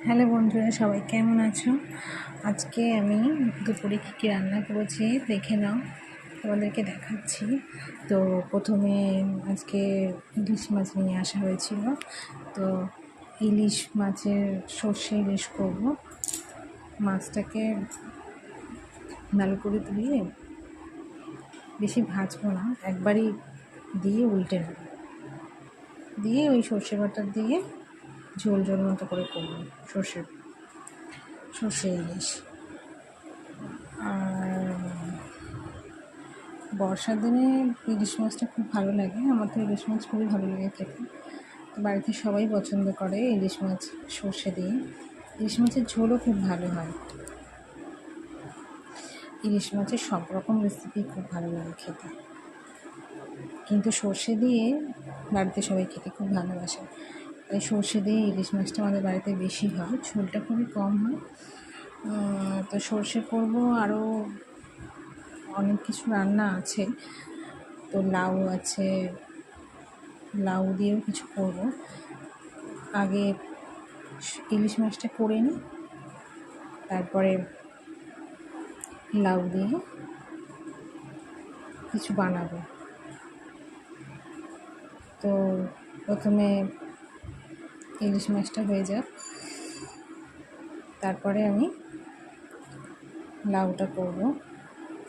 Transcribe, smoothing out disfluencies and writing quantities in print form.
Hello বন্ধুরা, সবাই কেমন আছো? আজকে আমি দুপুরে কী কী রান্না করেছি দেখে নাও, তোমাদেরকে দেখাচ্ছি। তো প্রথমে আজকে ইলিশ মাছ নিয়ে আসা হয়েছিল। তো ইলিশ মাছের সর্ষে ইলিশ করব। মাছটাকে ভালো করে ধুয়ে বেশি ভাজবো না, একবারই দিয়ে উল্টে নেব, দিয়ে ওই সর্ষে বাটা দিয়ে ঝোল ঝোল মতো করে করবো সর্ষে ইলিশ। আর বর্ষার দিনে ইলিশ মাছটা খুব ভালো লাগে, আমার তো ইলিশ মাছ খুবই ভালো লাগে খেতে। তো বাড়িতে সবাই পছন্দ করে ইলিশ মাছ সর্ষে দিয়ে। ইলিশ মাছের ঝোলও খুব ভালো হয়। ইলিশ মাছের সব রকম রেসিপি খুব ভালো লাগে খেতে, কিন্তু সর্ষে দিয়ে বাড়িতে সবাই খেতে খুব ভালোবাসে। তাই সর্ষে দিয়ে ইলিশ মাছটা আমাদের বাড়িতে বেশি হয়, ঝোলটা খুবই কম হয়। তো সর্ষে করবো, আরও অনেক কিছু রান্না আছে। তো লাউ আছে, লাউ দিয়েও কিছু করব। আগে ইলিশ মাছটা করে নিই, তারপরে লাউ দিয়ে কিছু বানাবো। তো প্রথমে ইলিশ মাছটা হয়ে যাক, তারপরে আমি লাউটা করব।